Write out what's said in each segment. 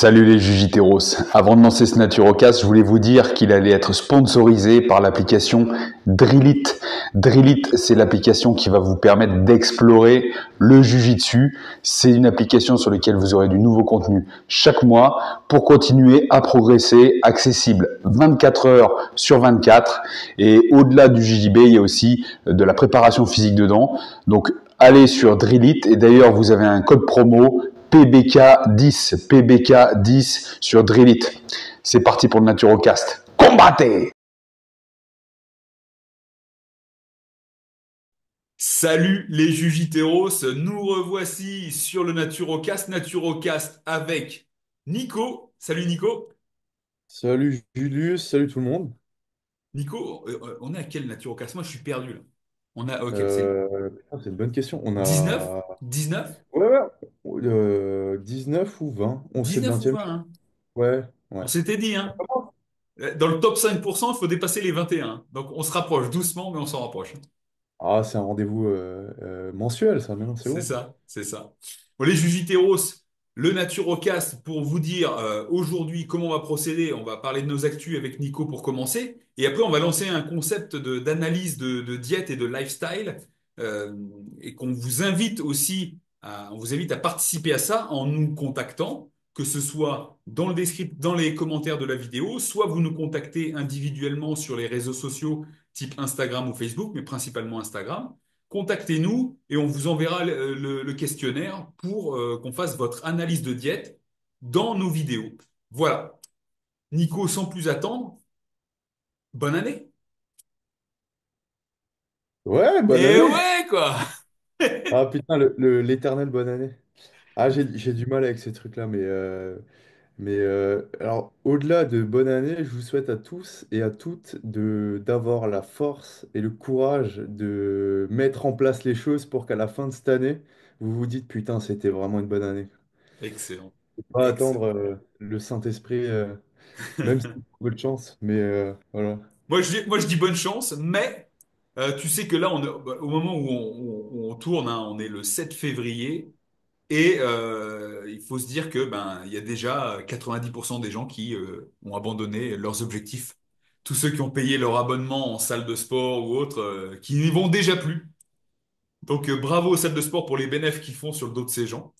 Salut les Jujiteros. Avant de lancer ce Naturocast, je voulais vous dire qu'il allait être sponsorisé par l'application Drillit. Drillit, c'est l'application qui va vous permettre d'explorer le Jujitsu. C'est une application sur laquelle vous aurez du nouveau contenu chaque mois pour continuer à progresser, accessible 24 heures sur 24. Et au-delà du JJB, il y a aussi de la préparation physique dedans. Donc, allez sur Drillit et d'ailleurs, vous avez un code promo PBK10, PBK10 sur Drillit. C'est parti pour le Naturocast. Combattez! Salut les Jujiteros, nous revoici sur le Naturocast, Naturocast avec Nico. Salut Nico. Salut Julius, salut tout le monde. Nico, on est à quel Naturocast? Moi je suis perdu là. On a, ok, c'est le Putain, c'est une bonne question. On 19? a 19? ouais, ouais, 19 ou 20. C'est le 19 ou 20e. 20, hein? Ouais, On ouais. s'était dit, hein? Dans le top 5%, il faut dépasser les 21. Donc on se rapproche doucement, mais on s'en rapproche. Ah, c'est un rendez-vous mensuel, ça, maintenant, c'est C'est bon. ça, c'est ça. Bon, les Jujiteros, le Naturocast, pour vous dire aujourd'hui comment on va procéder, on va parler de nos actus avec Nico pour commencer, et après on va lancer un concept d'analyse de diète et de lifestyle, euh, et qu'on vous invite aussi on vous invite à participer à ça en nous contactant, que ce soit dans le dans les commentaires de la vidéo, soit vous nous contactez individuellement sur les réseaux sociaux type Instagram ou Facebook, mais principalement Instagram. Contactez-nous et on vous enverra le questionnaire pour qu'on fasse votre analyse de diète dans nos vidéos. Voilà. Nico, sans plus attendre, bonne année. Ouais, bonne Et année. ouais, quoi. Ah putain, l'éternel bonne année. Ah, j'ai du mal avec ces trucs-là, mais alors, au-delà de bonne année, je vous souhaite à tous et à toutes d'avoir la force et le courage de mettre en place les choses pour qu'à la fin de cette année, vous vous dites, putain, c'était vraiment une bonne année. Excellent. Pas attendre Excellent. le Saint-Esprit, même si c'est peu de chance, mais voilà. Moi, je dis bonne chance, mais tu sais que là, au moment où on tourne, hein, on est le 7 février. Et il faut se dire que ben il y a déjà 90% des gens qui ont abandonné leurs objectifs. Tous ceux qui ont payé leur abonnement en salle de sport ou autre, qui n'y vont déjà plus. Donc bravo aux salles de sport pour les bénéfices qu'ils font sur le dos de ces gens.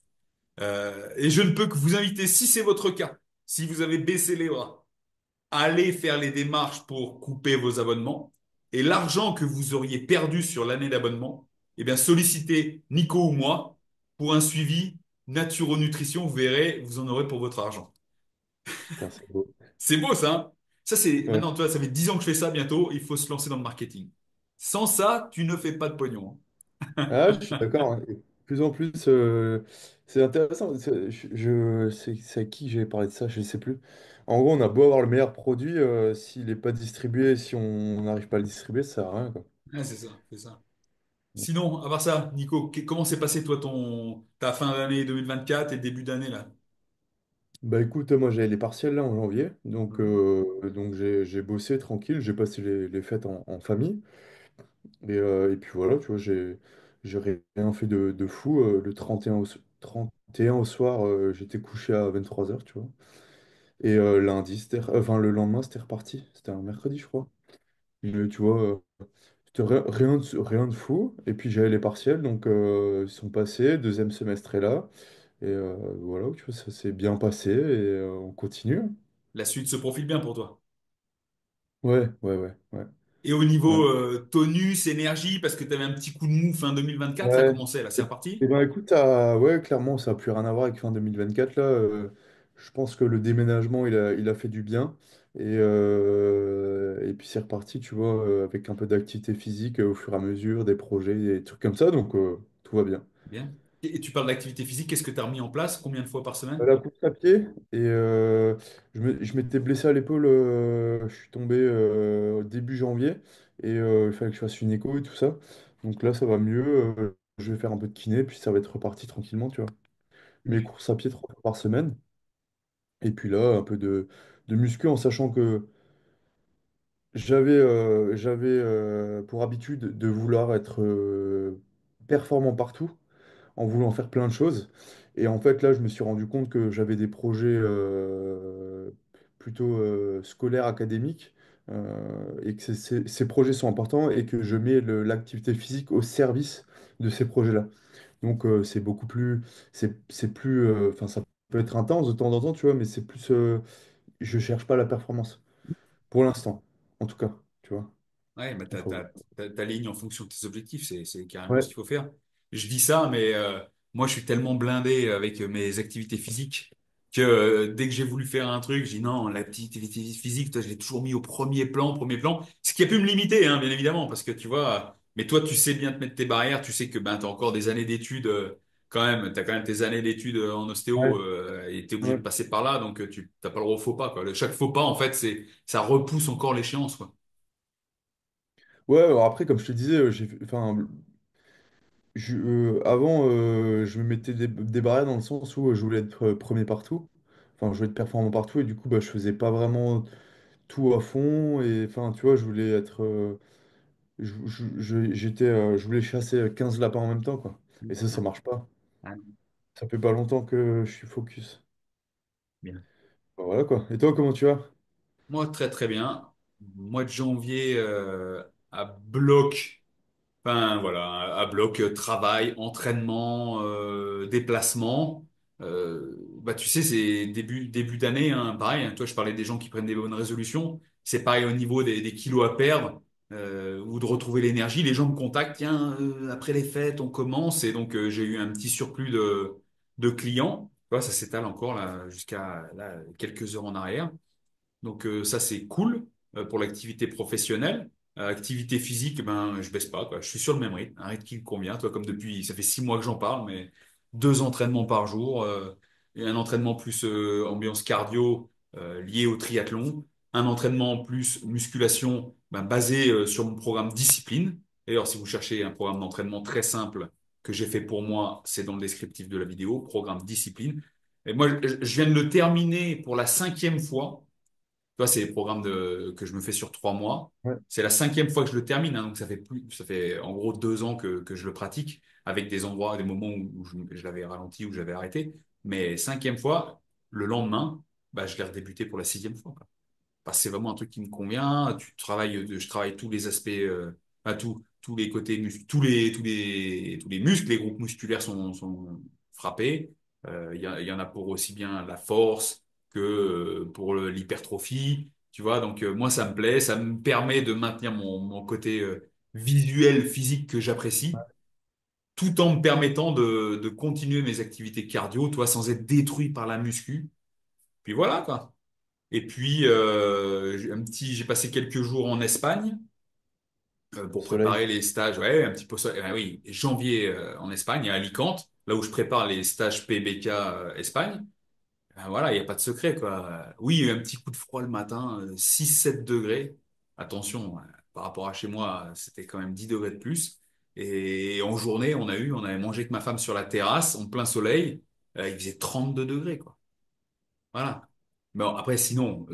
Et je ne peux que vous inviter, si c'est votre cas, si vous avez baissé les bras, allez faire les démarches pour couper vos abonnements. Et l'argent que vous auriez perdu sur l'année d'abonnement, eh bien sollicitez Nico ou moi pour un suivi Naturo-Nutrition. Vous verrez, vous en aurez pour votre argent. Putain, c'est beau. C'est beau ça, hein. Ça, c'est Ouais. maintenant, toi, ça fait 10 ans que je fais ça bientôt. Il faut se lancer dans le marketing. Sans ça, tu ne fais pas de pognon, hein. Ah, je suis d'accord, hein. Et de plus en plus, c'est intéressant. C'est à qui j'avais parlé de ça, je ne sais plus. En gros, on a beau avoir le meilleur produit, s'il n'est pas distribué, si on n'arrive pas à le distribuer, ça sert à rien, quoi. Ouais, c'est ça, c'est ça. Sinon, à part ça, Nico, comment s'est passé toi ta fin d'année 2024 et début d'année là? Bah écoute, moi j'ai les partiels là en janvier, Mhm. donc j'ai bossé tranquille, j'ai passé les fêtes en famille, et puis voilà, tu vois, j'ai rien fait de fou. Le 31 au soir, j'étais couché à 23 heures, tu vois. Et lundi, enfin le lendemain, c'était reparti. C'était un mercredi, je crois. Mais tu vois, c'était rien de fou. Et puis j'avais les partiels, donc ils sont passés. Deuxième semestre est là. Et voilà, tu vois, ça s'est bien passé et on continue. La suite se profile bien pour toi. Ouais, ouais, ouais, ouais, Et au ouais. niveau tonus, énergie, parce que tu avais un petit coup de mou fin 2024, ça Ouais. commençait là, c'est reparti? Et ben écoute, ouais, clairement, ça n'a plus rien à voir avec fin 2024 là. Je pense que le déménagement, il a fait du bien. Et puis c'est reparti, tu vois, avec un peu d'activité physique au fur et à mesure, des projets, des trucs comme ça. Donc tout va bien. Bien. Et tu parles d'activité physique, qu'est-ce que tu as remis en place? Combien de fois par semaine? La course à pied, et je m'étais blessé à l'épaule, je suis tombé début janvier, et il fallait que je fasse une écho et tout ça. Donc là, ça va mieux. Je vais faire un peu de kiné, puis ça va être reparti tranquillement, tu vois. Mes courses à pied 3 fois par semaine. Et puis là, un peu de muscu, en sachant que j'avais pour habitude de vouloir être performant partout, en voulant faire plein de choses. Et en fait, là, je me suis rendu compte que j'avais des projets plutôt scolaires, académiques, et que ces projets sont importants et que je mets l'activité physique au service de ces projets-là. Donc, c'est beaucoup plus, c'est plus, enfin, ça peut être intense de temps en temps, tu vois, mais c'est plus, je cherche pas la performance pour l'instant, en tout cas, tu vois. Ouais, mais Enfin, t'alignes en fonction de tes objectifs, c'est carrément ce ouais, qu'il faut faire. Je dis ça, mais moi, je suis tellement blindé avec mes activités physiques que dès que j'ai voulu faire un truc, j'ai dit non, l'activité physique, toi, je l'ai toujours mis au premier plan. Ce qui a pu me limiter, hein, bien évidemment, parce que tu vois, mais toi, tu sais bien te mettre tes barrières, tu sais que ben, tu as encore des années d'études, quand même, tu as quand même tes années d'études en ostéo, ouais, et tu es obligé de ouais. passer par là, donc tu n'as pas le droit au faux pas, quoi. Chaque faux pas, en fait, ça repousse encore l'échéance, quoi. Ouais, alors après, comme je te disais, enfin, avant, je me mettais des barrières dans le sens où je voulais être premier partout. Enfin, je voulais être performant partout et du coup, bah, je faisais pas vraiment tout à fond. Et enfin, tu vois, je voulais être. Je voulais chasser 15 lapins en même temps, quoi. Et ça marche pas. Ouais. Ça fait pas longtemps que je suis focus. Bien. Bah, voilà, quoi. Et toi, comment tu vas? Moi, très très bien. Mois de janvier à bloc, enfin voilà, à bloc travail, entraînement, déplacement. Bah tu sais, c'est début d'année, hein, pareil. Hein, toi, je parlais des gens qui prennent des bonnes résolutions. C'est pareil au niveau des kilos à perdre ou de retrouver l'énergie. Les gens me contactent. Tiens, après les fêtes, on commence et donc j'ai eu un petit surplus de clients. Tu vois, ça s'étale encore là jusqu'à là, quelques heures en arrière. Donc ça, c'est cool pour l'activité professionnelle. Activité physique, ben, je baisse pas, quoi. Je suis sur le même rythme, un rythme qui me convient. Toi, comme depuis, ça fait 6 mois que j'en parle, mais 2 entraînements par jour et un entraînement plus ambiance cardio lié au triathlon. Un entraînement en plus musculation ben, basé sur mon programme discipline. D'ailleurs, si vous cherchez un programme d'entraînement très simple que j'ai fait pour moi, c'est dans le descriptif de la vidéo, programme discipline. Et moi, je viens de le terminer pour la 5e fois. Tu vois, c'est des programmes que je me fais sur 3 mois. Ouais. C'est la 5e fois que je le termine, hein, donc ça fait en gros 2 ans que je le pratique, avec des endroits, des moments où je l'avais ralenti, où j'avais arrêté. Mais 5e fois, le lendemain, bah, je l'ai redébuté pour la 6e fois, quoi. Parce que c'est vraiment un truc qui me convient. Je travaille tous les aspects, enfin, tous les côtés, tous les muscles, les groupes musculaires sont frappés. Il y en a pour aussi bien la force que pour l'hypertrophie. Tu vois, donc moi, ça me plaît. Ça me permet de maintenir mon côté visuel, physique que j'apprécie, tout en me permettant de continuer mes activités cardio, toi, sans être détruit par la muscu. Puis voilà, quoi. Et puis, j'ai passé quelques jours en Espagne pour Soleil. préparer les stages. Ouais, un petit peu ça. Oui, janvier en Espagne, à Alicante, là où je prépare les stages PBK Espagne. Voilà, il n'y a pas de secret, quoi. Oui, un petit coup de froid le matin, 6-7 degrés. Attention, par rapport à chez moi, c'était quand même 10 degrés de plus. Et en journée, on avait mangé avec ma femme sur la terrasse, en plein soleil. Il faisait 32 degrés, quoi. Voilà. Bon, après, sinon,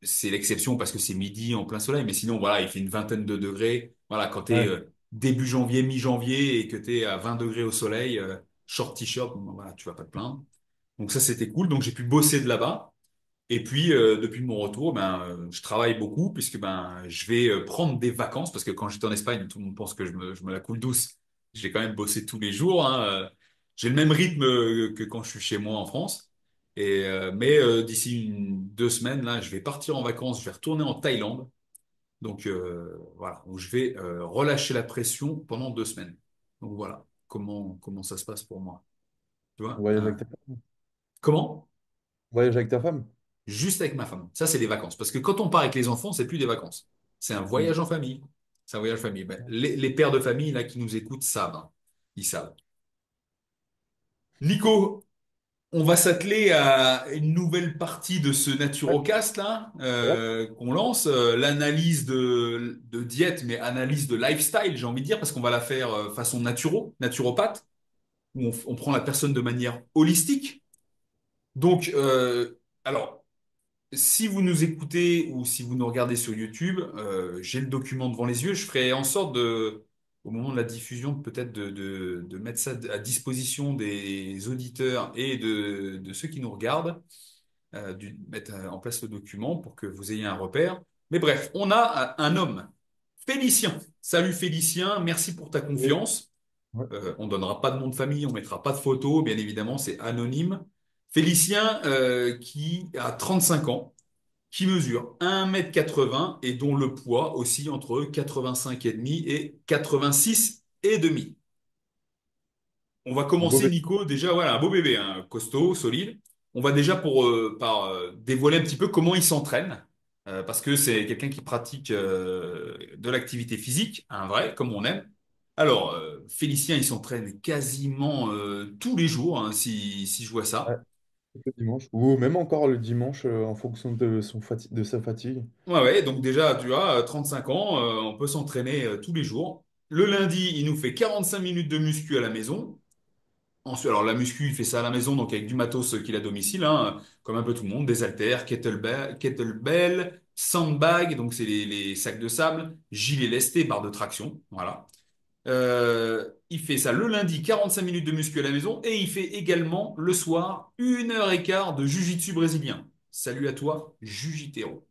c'est l'exception parce que c'est midi en plein soleil, mais sinon, voilà, il fait une vingtaine de degrés. Voilà, quand t'es Ouais. début janvier, mi-janvier et que t'es à 20 degrés au soleil, short t-shirt, bon, voilà, tu vas pas te plaindre. Donc ça, c'était cool. Donc j'ai pu bosser de là-bas. Et puis, depuis mon retour, ben, je travaille beaucoup puisque ben, je vais prendre des vacances parce que quand j'étais en Espagne, tout le monde pense que je me la coule douce. J'ai quand même bossé tous les jours, hein. J'ai le même rythme que quand je suis chez moi en France. Mais d'ici 2 semaines, là, je vais partir en vacances. Je vais retourner en Thaïlande. Donc voilà, où je vais relâcher la pression pendant 2 semaines. Donc voilà, comment ça se passe pour moi. Tu vois, Voyage avec hein. ta femme. Comment? Voyage avec ta femme. Juste avec ma femme. Ça, c'est des vacances. Parce que quand on part avec les enfants, c'est plus des vacances. C'est un Mm. voyage en famille. C'est un voyage en famille. Ben, les pères de famille là qui nous écoutent savent, hein. Ils savent. Nico, on va s'atteler à une nouvelle partie de ce Ouais. Naturocast là Ouais. qu'on lance, l'analyse de diète, mais analyse de lifestyle, j'ai envie de dire, parce qu'on va la faire façon naturopathe, où on prend la personne de manière holistique. Donc, alors. Si vous nous écoutez ou si vous nous regardez sur YouTube, j'ai le document devant les yeux. Je ferai en sorte au moment de la diffusion, peut-être de mettre ça à disposition des auditeurs et de ceux qui nous regardent, mettre en place le document pour que vous ayez un repère. Mais bref, on a un homme, Félicien. Salut Félicien, merci pour ta Oui. confiance. Ouais. On donnera pas de nom de famille, on mettra pas de photo, bien évidemment, c'est anonyme. Félicien, qui a 35 ans, qui mesure 1,80 m et dont le poids oscille entre 85,5 et 86,5. On va Un beau commencer, bébé. Nico, déjà, voilà, un beau bébé, hein, costaud, solide. On va déjà dévoiler un petit peu comment il s'entraîne, parce que c'est quelqu'un qui pratique de l'activité physique, un vrai, comme on aime. Alors, Félicien, il s'entraîne quasiment tous les jours, hein, si je vois Ouais, ça. le dimanche. Ou même encore le dimanche en fonction de sa fatigue. Ouais, ouais, donc déjà, tu as 35 ans, on peut s'entraîner tous les jours. Le lundi, il nous fait 45 minutes de muscu à la maison. Ensuite, alors la muscu, il fait ça à la maison, donc avec du matos qu'il a à domicile, hein, comme un peu tout le monde, des haltères, kettlebell, sandbag, donc c'est les sacs de sable, gilet lesté, barre de traction, voilà. Il fait ça le lundi, 45 minutes de muscu à la maison, et il fait également le soir 1 h 15 de jiu-jitsu brésilien. Salut à toi, Jujitero.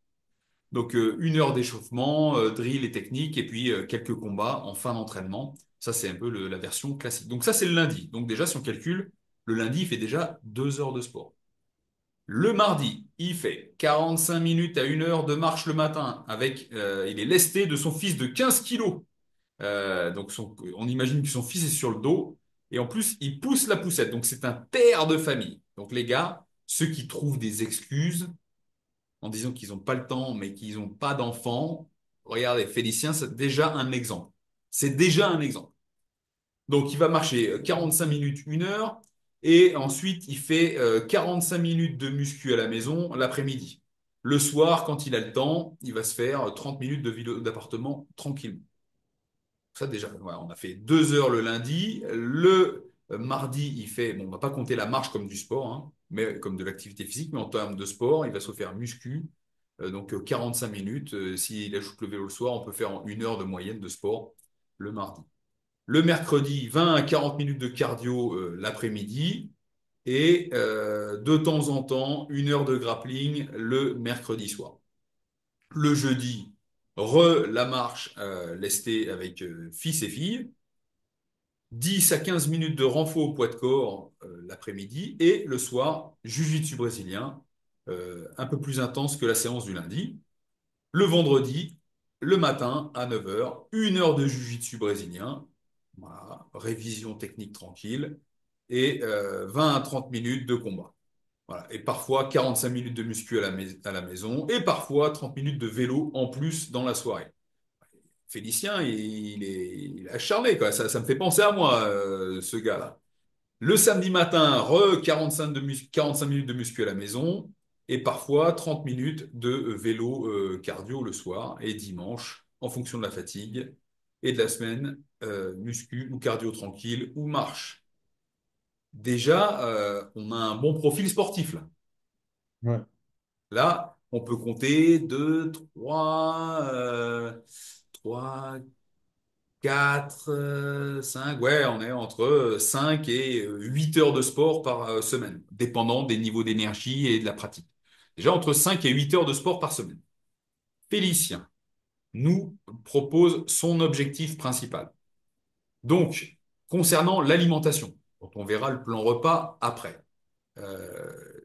Donc 1 heure d'échauffement, drill et technique, et puis quelques combats en fin d'entraînement. Ça, c'est un peu la version classique. Donc ça, c'est le lundi. Donc déjà, si on calcule, le lundi, il fait déjà 2 heures de sport. Le mardi, il fait 45 minutes à 1 heure de marche le matin avec, il est lesté de son fils de 15 kilos. Donc on imagine que son fils est sur le dos. Et en plus, il pousse la poussette. Donc c'est un père de famille. Donc les gars, ceux qui trouvent des excuses, en disant qu'ils n'ont pas le temps, mais qu'ils n'ont pas d'enfants. Regardez, Félicien, c'est déjà un exemple. C'est déjà un exemple. Donc, il va marcher 45 minutes, 1 heure, et ensuite, il fait 45 minutes de muscu à la maison l'après-midi. Le soir, quand il a le temps, il va se faire 30 minutes de vidéo d'appartement tranquillement. Ça, déjà, voilà, on a fait 2 heures le lundi. Le mardi, il fait, bon, on va pas compter la marche comme du sport, hein, mais comme de l'activité physique, mais en termes de sport, il va se faire muscu, donc 45 minutes. S'il ajoute le vélo le soir, on peut faire en 1 heure de moyenne de sport le mardi. Le mercredi, 20 à 40 minutes de cardio l'après-midi. Et de temps en temps, 1 heure de grappling le mercredi soir. Le jeudi, la marche lestée avec fils et filles. 10 à 15 minutes de renfort au poids de corps l'après-midi. Et le soir, jiu-jitsu brésilien, un peu plus intense que la séance du lundi. Le vendredi, le matin à 9 heures, 1 heure de jiu-jitsu brésilien. Voilà, révision technique tranquille. Et 20 à 30 minutes de combat. Voilà. Et parfois 45 minutes de muscu à la maison. Et parfois 30 minutes de vélo en plus dans la soirée. Félicien, il est acharné, quoi. Ça me fait penser à moi, ce gars-là. Le samedi matin, 45 minutes de muscu à la maison et parfois 30 minutes de vélo cardio le soir et dimanche, en fonction de la fatigue et de la semaine, muscu ou cardio tranquille ou marche. Déjà, on a un bon profil sportif là. Ouais. Là, on peut compter 2, 3, 4, 5, ouais, on est entre 5 et 8 heures de sport par semaine, dépendant des niveaux d'énergie et de la pratique. Déjà, entre 5 et 8 heures de sport par semaine. Félicien nous propose son objectif principal. Donc, concernant l'alimentation, dont on verra le plan repas après.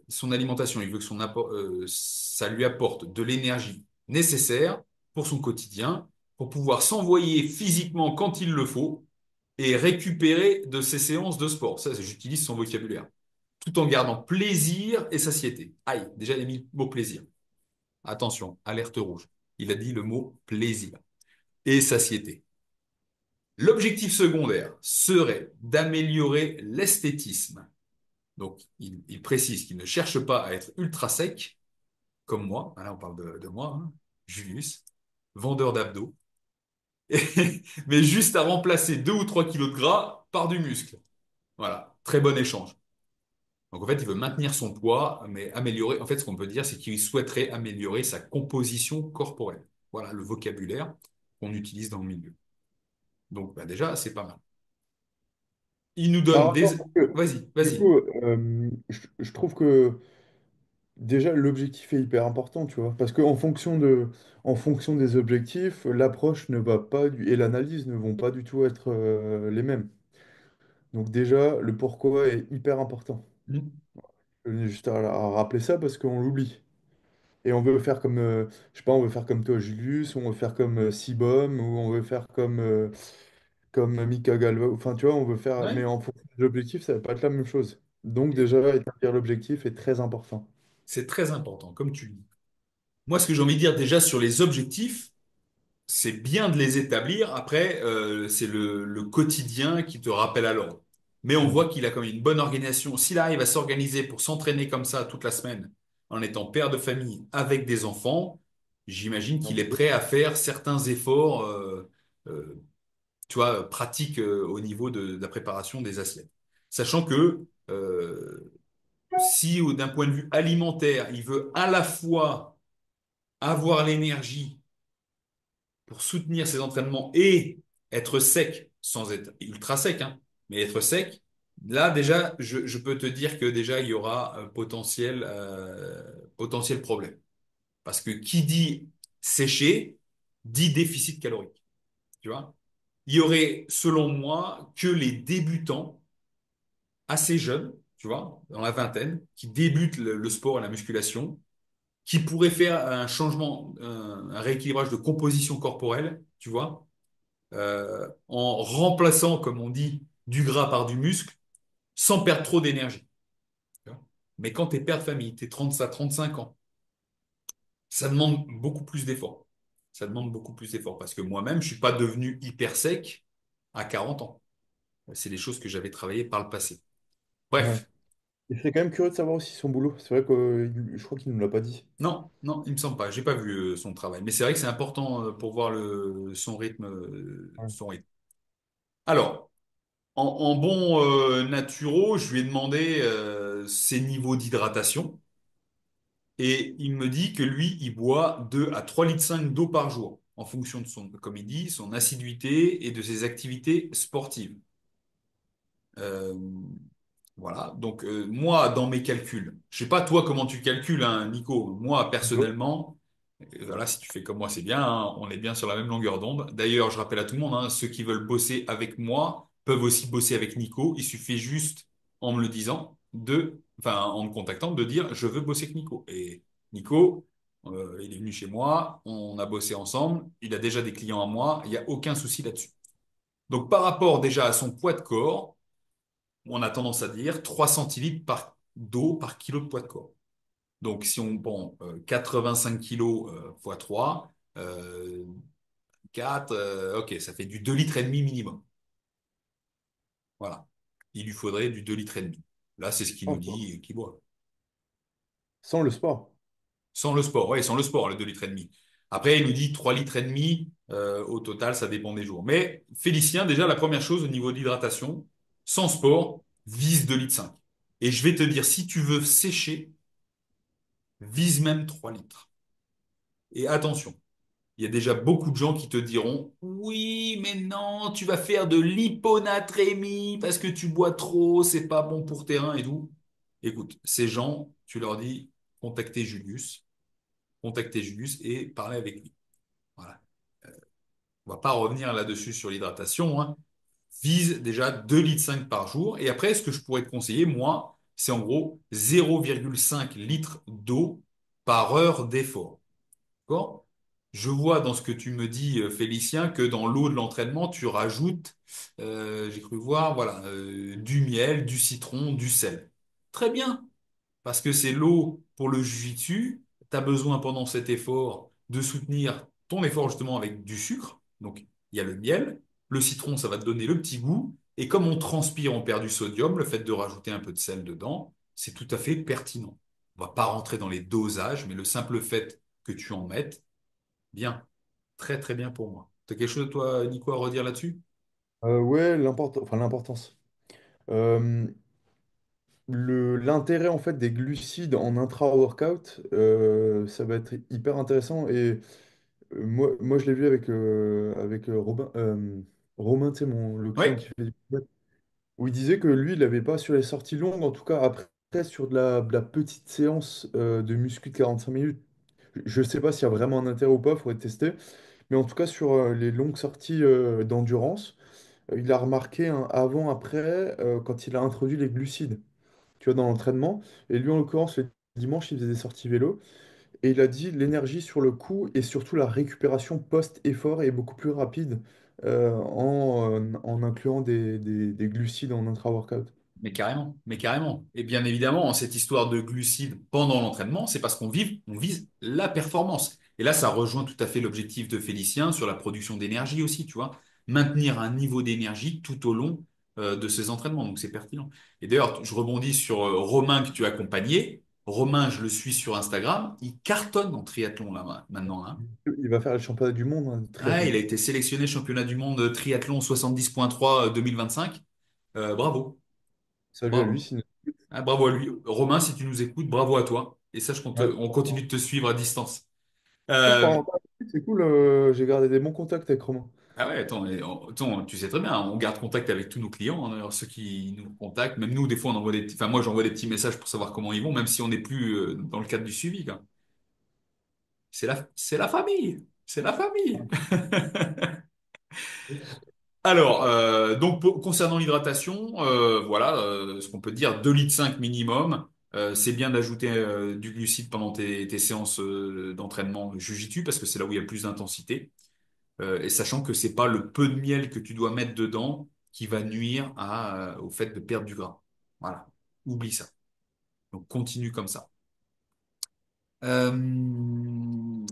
Son alimentation, il veut que ça lui apporte de l'énergie nécessaire pour son quotidien, pour pouvoir s'envoyer physiquement quand il le faut et récupérer de ses séances de sport. Ça, j'utilise son vocabulaire. Tout en gardant plaisir et satiété. Aïe, déjà, il a mis le mot plaisir. Attention, alerte rouge. Il a dit le mot plaisir et satiété. L'objectif secondaire serait d'améliorer l'esthétisme. Donc, il précise qu'il ne cherche pas à être ultra sec, comme moi. Là, on parle de moi, hein, Julius, vendeur d'abdos, mais juste à remplacer 2 ou 3 kilos de gras par du muscle. Voilà, très bon échange. Donc, en fait, il veut maintenir son poids, mais améliorer. En fait, ce qu'on peut dire, c'est qu'il souhaiterait améliorer sa composition corporelle. Voilà le vocabulaire qu'on utilise dans le milieu. Donc, bah, déjà, c'est pas mal. Il nous donne Alors, attends, des... parce que, Vas-y, du vas-y. coup, je trouve que déjà l'objectif est hyper important, tu vois, parce en fonction des objectifs, l'approche ne va pas et l'analyse ne vont pas du tout être les mêmes. Donc déjà, le pourquoi est hyper important. Hmm. Je tenais juste à rappeler ça parce qu'on l'oublie. Et on veut faire comme, je sais pas, on veut faire comme toi, Julius, ou on veut faire comme Sibom, ou on veut faire comme Mika Galva. Enfin, tu vois, on veut faire, mais Ouais, en fonction de l'objectif, ça va pas être la même chose. Donc déjà, établir l'objectif est très important. c'est très important, comme tu le dis. Moi, ce que j'ai envie de dire déjà sur les objectifs, c'est bien de les établir. Après, c'est le quotidien qui te rappelle à l'ordre. Mais on Mm. voit qu'il a quand même une bonne organisation. S'il arrive à s'organiser pour s'entraîner comme ça toute la semaine, en étant père de famille avec des enfants, j'imagine qu'il est prêt à faire certains efforts, euh, tu vois, pratiques au niveau de la préparation des assiettes. Sachant que si d'un point de vue alimentaire, il veut à la fois avoir l'énergie pour soutenir ses entraînements et être sec, sans être ultra sec, hein, mais être sec, là déjà, je peux te dire que déjà, il y aura un potentiel problème. Parce que qui dit sécher, dit déficit calorique. Tu vois? Il y aurait, selon moi, que les débutants assez jeunes, tu vois, dans la vingtaine, qui débutent le sport et la musculation, qui pourraient faire un changement, un rééquilibrage de composition corporelle, tu vois, en remplaçant, comme on dit, du gras par du muscle, sans perdre trop d'énergie. Tu vois. Mais quand tu es père de famille, tu es 35 ans, ça demande beaucoup plus d'efforts. Ça demande beaucoup plus d'efforts parce que moi-même, je suis pas devenu hyper sec à 40 ans. C'est des choses que j'avais travaillées par le passé. Ouais. Bref, Et je serais quand même curieux de savoir aussi son boulot. C'est vrai que je crois qu'il ne nous l'a pas dit. non, non, il me semble pas. J'ai pas vu son travail, mais c'est vrai que c'est important pour voir son rythme, Ouais. son rythme. Alors, en bon naturo, je lui ai demandé ses niveaux d'hydratation. Et il me dit que lui, il boit 2 à 3,5 litres d'eau par jour, en fonction de son, comme il dit, son assiduité et de ses activités sportives. Euh, voilà. Donc, moi, dans mes calculs, je sais pas toi comment tu calcules, hein, Nico. Moi, Ouais. personnellement, voilà, si tu fais comme moi, c'est bien, hein, on est bien sur la même longueur d'onde. D'ailleurs, je rappelle à tout le monde, hein, ceux qui veulent bosser avec moi peuvent aussi bosser avec Nico. Il suffit juste, en me le disant, enfin, en me contactant, de dire je veux bosser avec Nico. Et Nico, il est venu chez moi, on a bossé ensemble, il a déjà des clients à moi, il n'y a aucun souci là-dessus. Donc, par rapport déjà à son poids de corps, on a tendance à dire 3 centilitres d'eau par kilo de poids de corps. Donc, si on prend 85 kilos fois 3, 4, ok, ça fait du 2 litres et demi minimum. Voilà. Il lui faudrait du 2 litres et demi. Là, c'est ce qu'il nous Sans, dit et qu'il boit. sans le sport. Sans le sport, ouais, sans le sport, le 2 litres et demi. Après, il nous dit 3 litres et demi au total, ça dépend des jours. Mais Félicien, déjà, la première chose au niveau d'hydratation, sans sport, vise 2 litres 5. Et je vais te dire, si tu veux sécher, vise même 3 litres. Et attention, il y a déjà beaucoup de gens qui te diront, oui, mais non, tu vas faire de l'hyponatrémie parce que tu bois trop, c'est pas bon pour tes reins et tout. Écoute, ces gens, tu leur dis, contactez Julius, contactez Julius et parlez avec lui. Voilà. On va pas revenir là-dessus sur l'hydratation, hein. Vise déjà 2,5 litres par jour. Et après, ce que je pourrais te conseiller, moi, c'est en gros 0,5 litres d'eau par heure d'effort. D'accord? Je vois dans ce que tu me dis, Félicien, que dans l'eau de l'entraînement, tu rajoutes, j'ai cru voir, voilà, du miel, du citron, du sel. Très bien, parce que c'est l'eau pour le jiu-jitsu. Tu as besoin pendant cet effort de soutenir ton effort justement avec du sucre. Donc, il y a le miel. Le citron, ça va te donner le petit goût. Et comme on transpire, on perd du sodium, le fait de rajouter un peu de sel dedans, c'est tout à fait pertinent. On va pas rentrer dans les dosages, mais le simple fait que tu en mettes, bien, très très bien pour moi. Tu as quelque chose, toi, Nico, à redire là-dessus? Ouais, l'importance. Euh, l'intérêt en fait des glucides en intra-workout, ça va être hyper intéressant. Et moi je l'ai vu avec Robin. Romain, tu sais, le Oui, client qui fait du où il disait que lui, il n'avait pas sur les sorties longues, en tout cas après, sur de la petite séance de muscu de 45 minutes. Je ne sais pas s'il y a vraiment un intérêt ou pas, il faudrait tester. Mais en tout cas, sur les longues sorties d'endurance, il a remarqué un avant-après quand il a introduit les glucides, tu vois, dans l'entraînement. Et lui, en l'occurrence, le dimanche, il faisait des sorties vélo. Et il a dit l'énergie sur le coup et surtout la récupération post-effort est beaucoup plus rapide en incluant des glucides en intra-workout. mais carrément, mais carrément. Et bien évidemment, cette histoire de glucides pendant l'entraînement, c'est parce on vise la performance. Et là, ça rejoint tout à fait l'objectif de Félicien sur la production d'énergie aussi, tu vois. Maintenir un niveau d'énergie tout au long de ses entraînements. Donc, c'est pertinent. Et d'ailleurs, je rebondis sur Romain que tu as accompagné. Romain, je le suis sur Instagram. Il cartonne en triathlon là maintenant, hein. Il va faire le championnat du monde hein, de Ah, triathlon. il a été sélectionné championnat du monde triathlon 70.3 2025. Bravo, Salut à lui, bravo. sinon. Ah, bravo à lui. Romain, si tu nous écoutes, bravo à toi. Et sache Ouais, on continue de te suivre à distance. je Euh, parle encore avec lui, c'est cool, j'ai gardé des bons contacts avec Romain. ah ouais, attends, attends, tu sais très bien, on garde contact avec tous nos clients, hein, d'ailleurs, ceux qui nous contactent. Même nous, des fois, on envoie enfin, moi, j'envoie des petits messages pour savoir comment ils vont, même si on n'est plus dans le cadre du suivi, quoi. C'est la famille. C'est la famille. Alors, donc concernant l'hydratation, voilà, ce qu'on peut dire, 2,5 litres minimum. C'est bien d'ajouter du glucide pendant tes séances d'entraînement jujitsu parce que c'est là où il y a le plus d'intensité. Et sachant que c'est pas le peu de miel que tu dois mettre dedans qui va nuire au fait de perdre du gras. Voilà, oublie ça. Donc continue comme ça. Euh,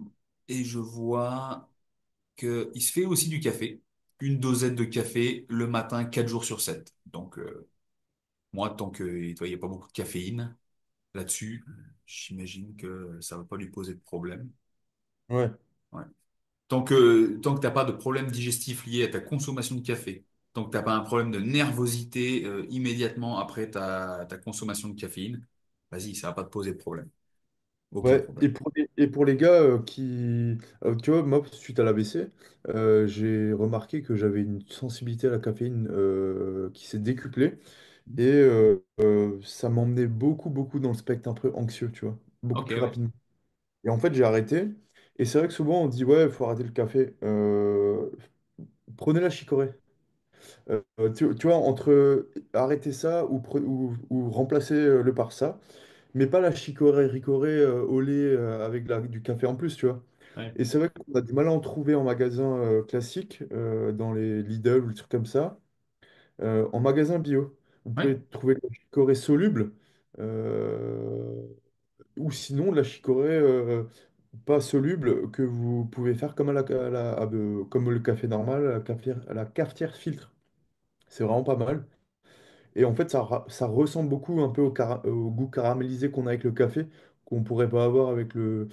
et je vois qu'il se fait aussi du café. Une dosette de café le matin, 4 jours sur 7. Donc, moi, tant que, il n'y a pas beaucoup de caféine là-dessus, j'imagine que ça va pas lui poser de problème. Ouais, Ouais. Tant que t'as pas de problème digestif lié à ta consommation de café, tant que t'as pas un problème de nervosité immédiatement après ta consommation de caféine, vas-y, ça va pas te poser de problème. Aucun ouais. problème. Et pour les gars qui. Tu vois, moi, suite à l'AVC, j'ai remarqué que j'avais une sensibilité à la caféine qui s'est décuplée. Et ça m'emmenait beaucoup, beaucoup dans le spectre un peu anxieux, tu vois, beaucoup Ok, plus ouais. rapidement. Et en fait, j'ai arrêté. Et c'est vrai que souvent, on dit, ouais, il faut arrêter le café. Prenez la chicorée. Tu vois, entre arrêter ça ou remplacer le par ça, mais pas la chicorée ricorée au lait avec du café en plus, tu vois. Ouais. Et c'est vrai qu'on a du mal à en trouver en magasin classique, dans les Lidl ou des trucs comme ça. En magasin bio, vous Ouais. pouvez trouver de la chicorée soluble euh, ou sinon de la chicorée pas soluble que vous pouvez faire comme, comme le café normal, à la cafetière filtre. C'est vraiment pas mal. Et en fait, ça ressemble beaucoup un peu au goût caramélisé qu'on a avec le café, qu'on pourrait pas avoir avec le,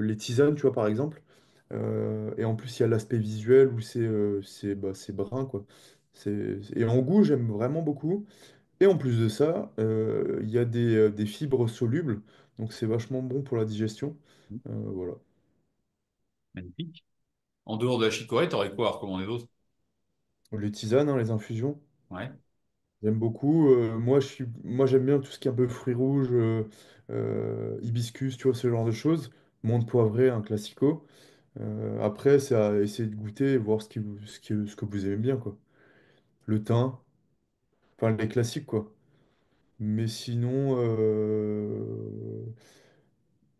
les tisanes, tu vois, par exemple. Et en plus, il y a l'aspect visuel où c'est brun, quoi. Et en goût, j'aime vraiment beaucoup. Et en plus de ça, il y a des fibres solubles, donc c'est vachement bon pour la digestion. Voilà. Magnifique. En dehors de la chicorée, t'aurais quoi à recommander d'autre? Les tisanes, hein, les infusions. Ouais. J'aime beaucoup. Moi, j'aime bien tout ce qui est un peu fruits rouges, hibiscus, tu vois, ce genre de choses. Menthe poivrée, un classico. Après, c'est à essayer de goûter et voir ce que vous aimez bien, quoi. Le thym, enfin les classiques, quoi. Mais sinon,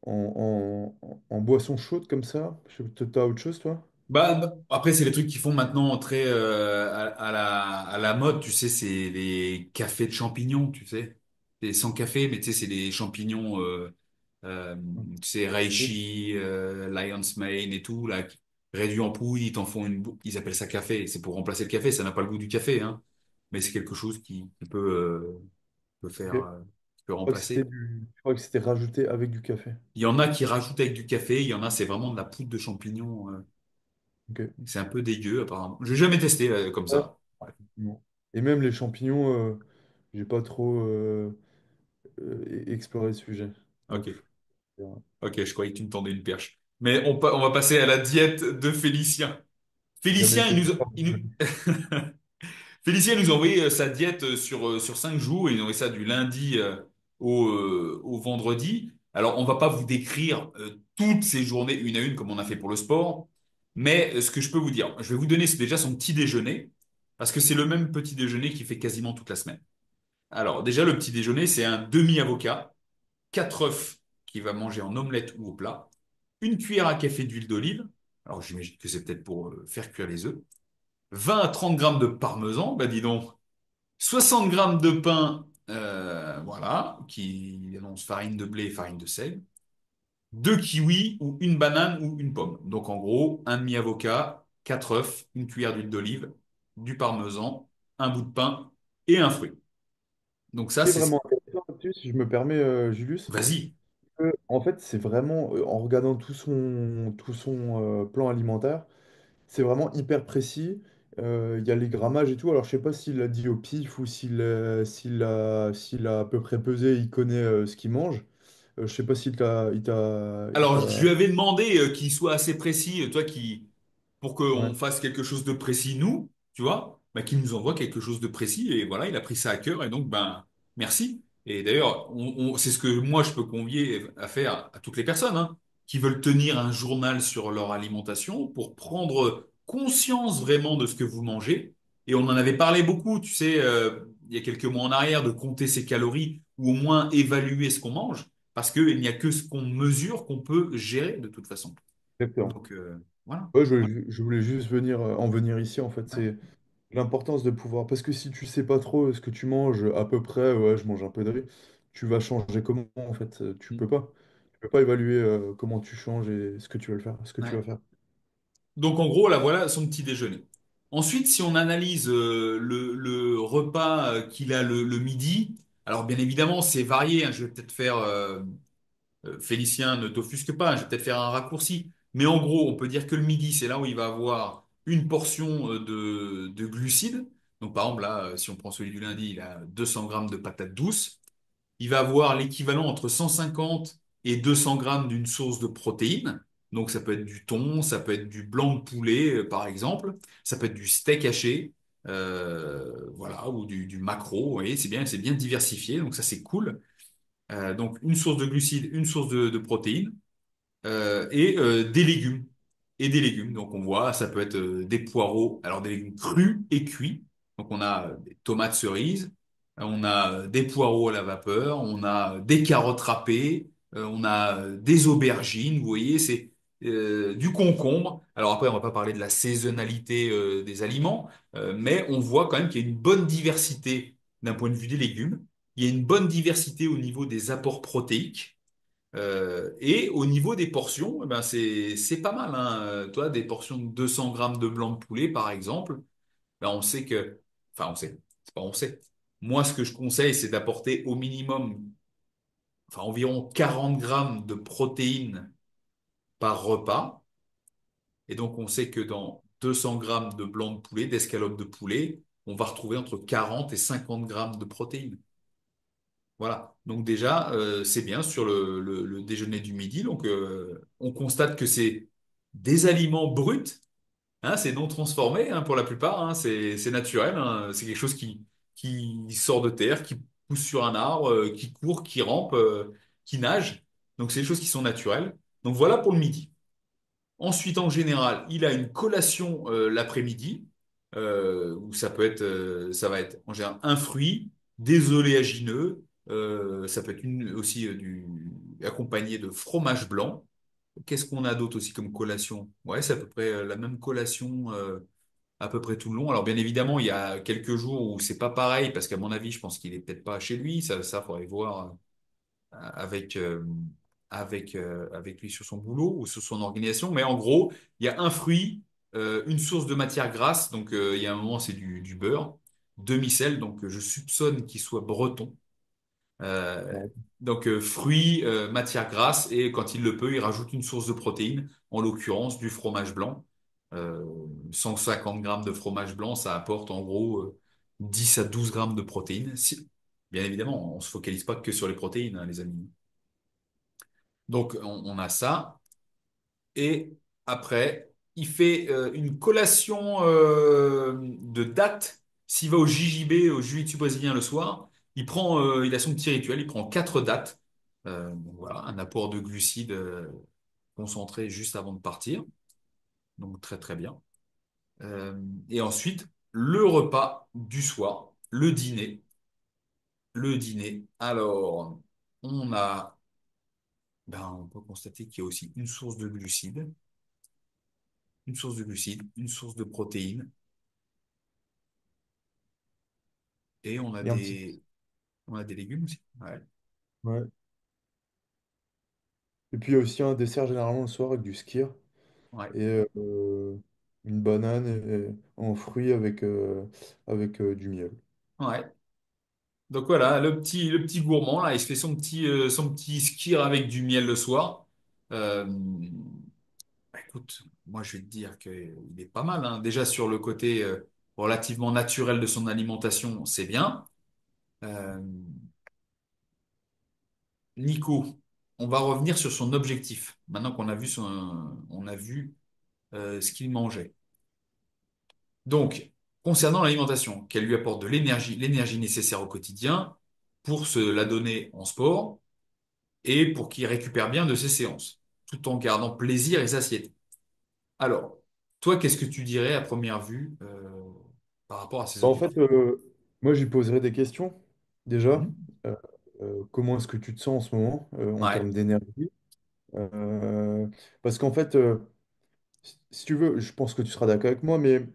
en boisson chaude comme ça, t'as autre chose, toi? Bah, après, c'est les trucs qui font maintenant entrer à la mode, tu sais, c'est les cafés de champignons, tu sais. C'est sans café, mais tu sais, c'est des champignons, euh, tu sais, Oui. reishi, lion's mane et tout, là, réduits en poudre, ils t'en font ils appellent ça café. C'est pour remplacer le café, ça n'a pas le goût du café, hein. Mais c'est quelque chose qui peut Ok. faire, qui peut Je crois que c'était remplacer. rajouté avec du café. Il y en a qui rajoutent avec du café, il y en a, c'est vraiment de la poudre de champignons. Ok. C'est un peu dégueu, apparemment. J'ai jamais testé comme Ouais. ça. Ouais. Non. Et même les champignons, j'ai pas trop exploré le sujet. Donc, Ok, ok, je croyais que tu me tendais une perche. Mais on va passer à la diète de Félicien. Jamais Félicien, été très fort. Félicien nous a envoyé sa diète sur 5 jours. Il nous a envoyé ça du lundi au vendredi. Alors, on va pas vous décrire toutes ces journées une à une comme on a fait pour le sport. Mais ce que je peux vous dire, je vais vous donner déjà son petit déjeuner, parce que c'est le même petit déjeuner qu'il fait quasiment toute la semaine. Alors, déjà, le petit déjeuner, c'est un demi-avocat, 4 œufs qu'il va manger en omelette ou au plat, une cuillère à café d'huile d'olive. Alors, j'imagine que c'est peut-être pour faire cuire les œufs. 20 à 30 grammes de parmesan, bah dis donc. 60 grammes de pain, voilà, qui annonce farine de blé et farine de seigle. 2 kiwis ou une banane ou une pomme. Donc en gros, un demi-avocat, 4 œufs, une cuillère d'huile d'olive, du parmesan, un bout de pain et un fruit. Donc ça, C'est c'est... vraiment intéressant là-dessus, si je me permets, Julius. Vas-y. En fait, c'est vraiment, en regardant tout son plan alimentaire, c'est vraiment hyper précis. Il y a les grammages et tout. Alors, je sais pas s'il l'a dit au pif ou s'il a à peu près pesé, il connaît ce qu'il mange. Je sais pas il Alors, je t'a... lui avais demandé qu'il soit assez précis, toi qui, pour Ouais, qu'on fasse quelque chose de précis, nous, tu vois, bah, qu'il nous envoie quelque chose de précis, et voilà, il a pris ça à cœur, et donc, ben, merci. Et d'ailleurs, c'est ce que moi, je peux convier à faire à toutes les personnes, hein, qui veulent tenir un journal sur leur alimentation pour prendre conscience vraiment de ce que vous mangez. Et on en avait parlé beaucoup, tu sais, il y a quelques mois en arrière, de compter ses calories, ou au moins évaluer ce qu'on mange. Parce qu'il n'y a que ce qu'on mesure qu'on peut gérer de toute façon. exactement. Donc, voilà. Ouais, je voulais juste en venir ici, en fait. Ouais. C'est l'importance de pouvoir. Parce que si tu sais pas trop ce que tu manges, à peu près, ouais, je mange un peu de riz, tu vas changer comment, en fait? Tu Mm. peux pas. Tu peux pas évaluer comment tu changes et ce que tu veux le faire, ce que tu Ouais. vas faire. Donc, en gros, là, voilà son petit déjeuner. Ensuite, si on analyse le repas qu'il a le midi, alors bien évidemment, c'est varié, hein. Je vais peut-être faire, Félicien, ne t'offusque pas, hein, je vais peut-être faire un raccourci. Mais en gros, on peut dire que le midi, c'est là où il va avoir une portion de glucides. Donc, par exemple, là, si on prend celui du lundi, il a 200 grammes de patates douces. Il va avoir l'équivalent entre 150 et 200 grammes d'une source de protéines. Donc ça peut être du thon, ça peut être du blanc de poulet, par exemple. Ça peut être du steak haché, voilà, ou du maquereau. Vous voyez, c'est bien diversifié. Donc ça, c'est cool. Donc une source de glucides, une source de protéines et des légumes. Et des légumes. Donc on voit, ça peut être des poireaux, alors des légumes crus et cuits. Donc on a des tomates cerises, on a des poireaux à la vapeur, on a des carottes râpées, on a des aubergines, vous voyez, c'est du concombre. Alors après, on va pas parler de la saisonnalité des aliments, mais on voit quand même qu'il y a une bonne diversité d'un point de vue des légumes. Il y a une bonne diversité au niveau des apports protéiques. Et au niveau des portions, eh ben c'est pas mal, hein. Toi, des portions de 200 grammes de blanc de poulet, par exemple, ben on sait que, enfin on sait, c'est pas on sait. Moi, ce que je conseille, c'est d'apporter au minimum, enfin environ 40 grammes de protéines par repas. Et donc, on sait que dans 200 grammes de blanc de poulet, d'escalope de poulet, on va retrouver entre 40 et 50 grammes de protéines. Voilà. Donc déjà, c'est bien sur le déjeuner du midi. Donc, on constate que c'est des aliments bruts, hein, c'est non transformé, hein, pour la plupart, hein, c'est naturel, hein, c'est quelque chose qui sort de terre, qui pousse sur un arbre, qui court, qui rampe, qui nage. Donc, c'est des choses qui sont naturelles. Donc, voilà pour le midi. Ensuite, en général, il a une collation l'après-midi, où ça va être en général un fruit, des oléagineux, ça peut être aussi accompagné de fromage blanc. Qu'est-ce qu'on a d'autre aussi comme collation? Ouais, c'est à peu près la même collation à peu près tout le long. Alors bien évidemment, il y a quelques jours où c'est pas pareil, parce qu'à mon avis, je pense qu'il est peut-être pas chez lui. Ça faudrait voir avec, avec lui sur son boulot ou sur son organisation. Mais en gros, il y a un fruit, une source de matière grasse. Donc, il y a un moment, c'est du beurre, demi-sel. Donc, je soupçonne qu'il soit breton. Euh, Ouais. donc, fruits, matière grasse. Et quand il le peut, il rajoute une source de protéines, en l'occurrence du fromage blanc. Euh, 150 grammes de fromage blanc, ça apporte en gros 10 à 12 grammes de protéines. Bien évidemment, on se focalise pas que sur les protéines, hein, les amis. Donc, on a ça. Et après, il fait une collation de dattes. S'il va au JJB, au Jiu-Jitsu brésilien le soir, il a son petit rituel, il prend 4 dattes. Donc voilà, un apport de glucides concentré juste avant de partir. Donc très très bien. Euh, et ensuite, le repas du soir, le dîner. Le dîner. Alors, on a, on peut constater qu'il y a aussi une source de protéines, et Et un petit. on a des légumes aussi. Ouais, Ouais. Et puis il y a aussi un dessert généralement le soir avec du skyr ouais, et une banane en fruits avec du miel. ouais. Donc voilà, le petit gourmand là, il se fait son petit skyr avec du miel le soir. Euh, Écoute, moi je vais te dire qu'il est pas mal, hein. Déjà sur le côté relativement naturel de son alimentation, c'est bien. Euh, Nico, on va revenir sur son objectif. Maintenant qu'on a vu on a vu ce qu'il mangeait. Donc, concernant l'alimentation, qu'elle lui apporte de l'énergie nécessaire au quotidien pour se la donner en sport et pour qu'il récupère bien de ses séances, tout en gardant plaisir et satiété. Alors, toi, qu'est-ce que tu dirais à première vue par rapport à ces Bah, en fait, objectifs? moi, je lui poserais des questions. Déjà, Mhm. comment est-ce que tu te sens en ce moment en Ouais, termes d'énergie? Euh, Parce qu'en fait, si tu veux, je pense que tu seras d'accord avec moi, mais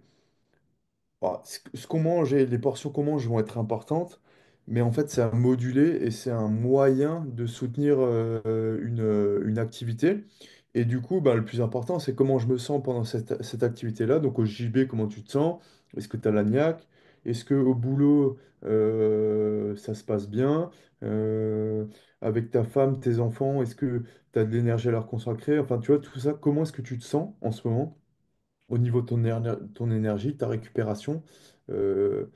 bah, ce qu'on mange et les portions qu'on mange vont être importantes, mais en fait, c'est à moduler et c'est un moyen de soutenir une activité. Et du coup, bah, le plus important, c'est comment je me sens pendant cette activité-là. Donc au JB, comment tu te sens? Est-ce que tu as la niaque? Est-ce que au boulot, ça se passe bien? Euh, Avec ta femme, tes enfants, est-ce que tu as de l'énergie à leur consacrer? Enfin, tu vois, tout ça, comment est-ce que tu te sens en ce moment? Au niveau de ton énergie, ta récupération, euh,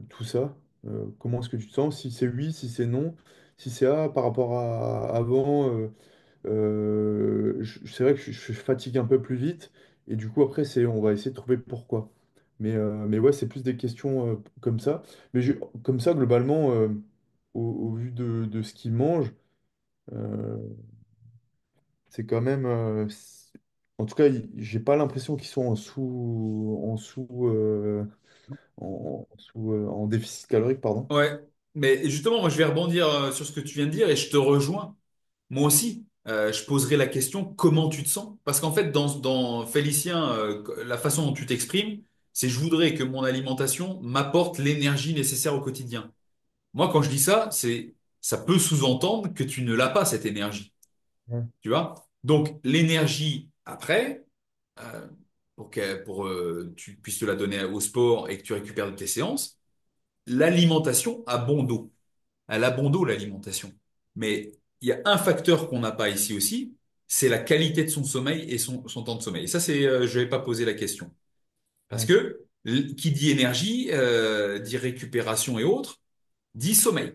tout ça, comment est-ce que tu te sens? Si c'est oui, si c'est non, si c'est ah par rapport à avant, c'est vrai que je fatigue un peu plus vite et du coup après on va essayer de trouver pourquoi. Mais ouais, c'est plus des questions comme ça. Comme ça, globalement, au vu de ce qu'ils mangent, euh, c'est quand même. En tout cas, j'ai pas l'impression qu'ils sont en déficit calorique, pardon. ouais. Mais justement, moi, je vais rebondir sur ce que tu viens de dire et je te rejoins. Moi aussi, je poserai la question, comment tu te sens? Parce qu'en fait, dans Félicien, la façon dont tu t'exprimes, c'est je voudrais que mon alimentation m'apporte l'énergie nécessaire au quotidien. Moi, quand je dis ça, ça peut sous-entendre que tu ne l'as pas, cette énergie. Ouais. Tu vois? Donc, l'énergie après, pour tu puisses te la donner au sport et que tu récupères de tes séances, l'alimentation a bon dos. Elle a bon dos, l'alimentation. Mais il y a un facteur qu'on n'a pas ici aussi, c'est la qualité de son sommeil et son temps de sommeil. Et ça, je vais pas poser la question. Parce Ouais. que qui dit énergie, dit récupération et autres, dit sommeil.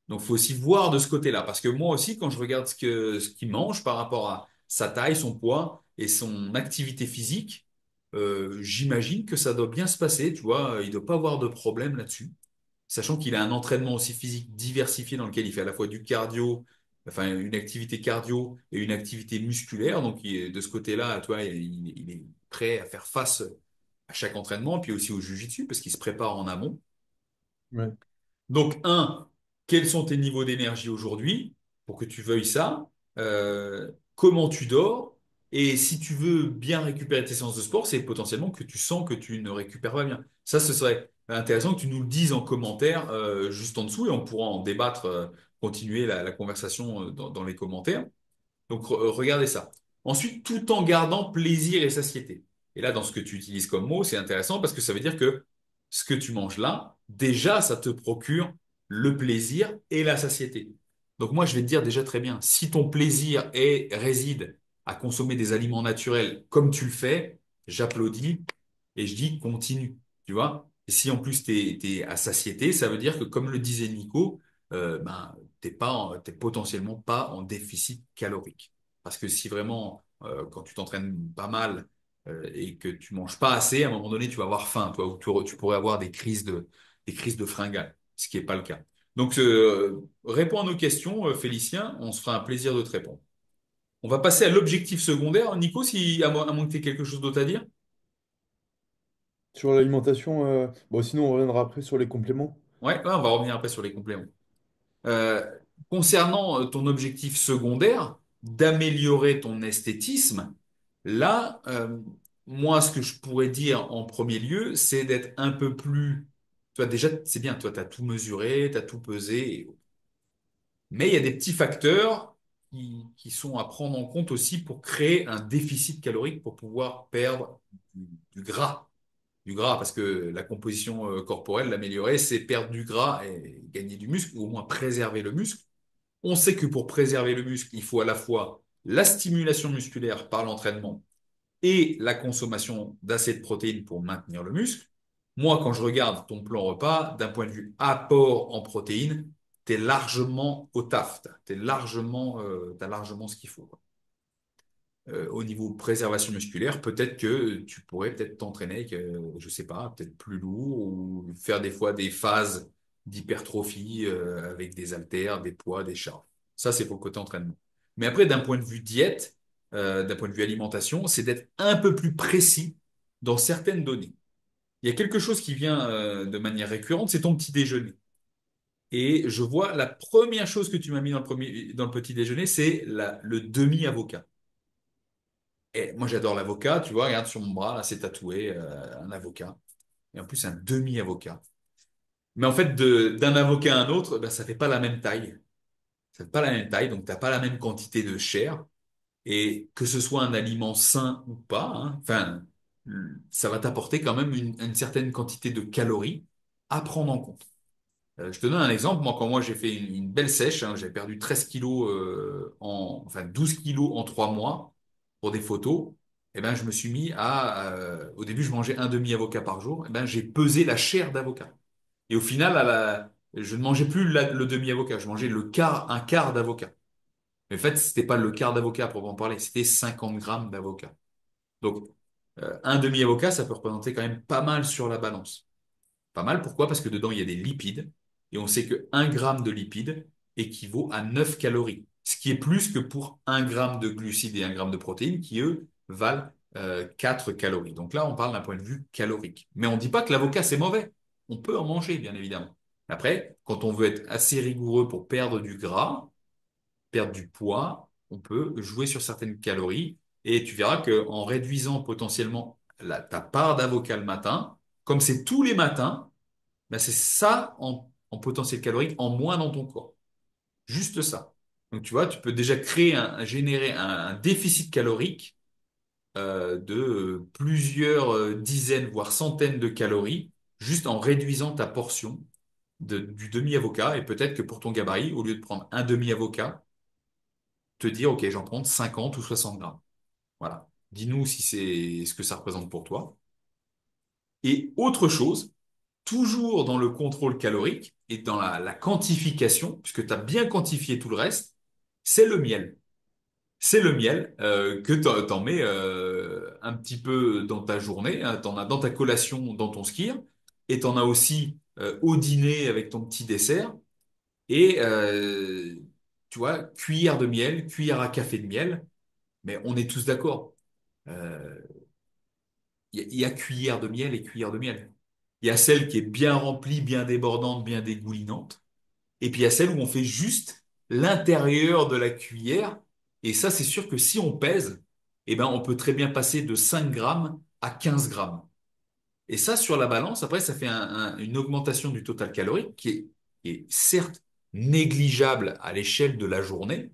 Donc, faut aussi voir de ce côté-là. Parce que moi aussi, quand je regarde ce qu'il mange par rapport à sa taille, son poids et son activité physique, j'imagine que ça doit bien se passer. Tu vois, il doit pas avoir de problème là-dessus. Sachant qu'il a un entraînement aussi physique diversifié dans lequel il fait à la fois du cardio, enfin une activité cardio et une activité musculaire. Donc, de ce côté-là, tu vois, il est prêt à faire face à chaque entraînement, puis aussi au jiu-jitsu, parce qu'il se prépare en amont. Ouais. Donc, quels sont tes niveaux d'énergie aujourd'hui pour que tu veuilles ça? Comment tu dors? Et si tu veux bien récupérer tes séances de sport, c'est potentiellement que tu sens que tu ne récupères pas bien. Ça, ce serait intéressant que tu nous le dises en commentaire juste en dessous et on pourra en débattre, continuer la conversation dans les commentaires. Donc, regardez ça. Ensuite, tout en gardant plaisir et satiété. Et là, dans ce que tu utilises comme mot, c'est intéressant parce que ça veut dire que ce que tu manges là, déjà, ça te procure le plaisir et la satiété. Donc, moi, je vais te dire déjà très bien, si ton plaisir réside à consommer des aliments naturels comme tu le fais, j'applaudis et je dis continue. Tu vois? Et si en plus t'es à satiété, ça veut dire que, comme le disait Nico, t'es potentiellement pas en déficit calorique. Parce que si vraiment, quand tu t'entraînes pas mal, et que tu manges pas assez, à un moment donné, tu vas avoir faim, toi, ou tu pourrais avoir des crises de fringales, ce qui n'est pas le cas. Donc, réponds à nos questions, Félicien, on se fera un plaisir de te répondre. On va passer à l'objectif secondaire. Nico, si, à moins que tu aies quelque chose d'autre à dire. Sur l'alimentation, bon, sinon on reviendra après sur les compléments. Ouais, on va revenir après sur les compléments. Euh, Concernant ton objectif secondaire, d'améliorer ton esthétisme, là, moi, ce que je pourrais dire en premier lieu, c'est d'être un peu plus... Toi, déjà, c'est bien, toi, tu as tout mesuré, tu as tout pesé, mais il y a des petits facteurs qui sont à prendre en compte aussi pour créer un déficit calorique pour pouvoir perdre du gras. Du gras, parce que la composition corporelle, l'améliorer, c'est perdre du gras et gagner du muscle, ou au moins préserver le muscle. On sait que pour préserver le muscle, il faut à la fois la stimulation musculaire par l'entraînement et la consommation d'assez de protéines pour maintenir le muscle. Moi, quand je regarde ton plan repas, d'un point de vue apport en protéines, tu es largement au taf. T'as largement ce qu'il faut. Au niveau préservation musculaire, peut-être que tu pourrais peut-être t'entraîner avec, je sais pas, peut-être plus lourd ou faire des fois des phases d'hypertrophie avec des haltères, des poids, des charges. Ça, c'est pour le côté entraînement. Mais après, d'un point de vue diète, d'un point de vue alimentation, c'est d'être un peu plus précis dans certaines données. Il y a quelque chose qui vient de manière récurrente, c'est ton petit déjeuner. Et je vois la première chose que tu m'as mis dans le petit déjeuner, c'est le demi-avocat. Et moi, j'adore l'avocat. Tu vois, regarde sur mon bras, là, c'est tatoué, un avocat. Et en plus, un demi-avocat. Mais en fait, d'un avocat à un autre, ben, ça fait pas la même taille. Ça fait pas la même taille, donc t'as pas la même quantité de chair. Et que ce soit un aliment sain ou pas, hein, enfin, ça va t'apporter quand même une certaine quantité de calories à prendre en compte. Je te donne un exemple. Moi, quand j'ai fait une belle sèche, hein, j'ai perdu 13 kilos enfin 12 kilos en 3 mois pour des photos. Eh ben, je me suis mis au début, je mangeais un demi-avocat par jour. Eh ben, j'ai pesé la chair d'avocat. Et au final, je ne mangeais plus le demi-avocat. Je mangeais un quart d'avocat. Mais en fait, c'était pas le quart d'avocat à proprement parler. C'était 50 grammes d'avocat. Donc, un demi-avocat, ça peut représenter quand même pas mal sur la balance. Pas mal, pourquoi? Parce que dedans, il y a des lipides. Et on sait que 1 gramme de lipides équivaut à 9 calories. Ce qui est plus que pour 1 gramme de glucides et 1 gramme de protéines qui, eux, valent 4 calories. Donc là, on parle d'un point de vue calorique. Mais on ne dit pas que l'avocat, c'est mauvais. On peut en manger, bien évidemment. Après, quand on veut être assez rigoureux pour perdre du gras, perdre du poids, on peut jouer sur certaines calories. Et tu verras qu'en réduisant potentiellement ta part d'avocat le matin, comme c'est tous les matins, ben c'est ça en potentiel calorique en moins dans ton corps. Juste ça. Donc tu vois, tu peux déjà générer un déficit calorique de plusieurs dizaines, voire centaines de calories, juste en réduisant ta portion du demi-avocat. Et peut-être que pour ton gabarit, au lieu de prendre un demi-avocat, te dire, OK, j'en prends 50 ou 60 grammes. Voilà. Dis-nous si c'est ce que ça représente pour toi. Et autre chose, toujours dans le contrôle calorique et dans la quantification, puisque tu as bien quantifié tout le reste, c'est le miel. C'est le miel que t'en mets un petit peu dans ta journée, hein, t'en as dans ta collation, dans ton skyr, et t'en as aussi au dîner avec ton petit dessert. Et tu vois, cuillère de miel, cuillère à café de miel, mais on est tous d'accord. Euh, il y a cuillère de miel et cuillère de miel. Il y a celle qui est bien remplie, bien débordante, bien dégoulinante. Et puis il y a celle où on fait juste l'intérieur de la cuillère. Et ça, c'est sûr que si on pèse, eh ben, on peut très bien passer de 5 grammes à 15 grammes. Et ça, sur la balance, après, ça fait une augmentation du total calorique qui est certes négligeable à l'échelle de la journée,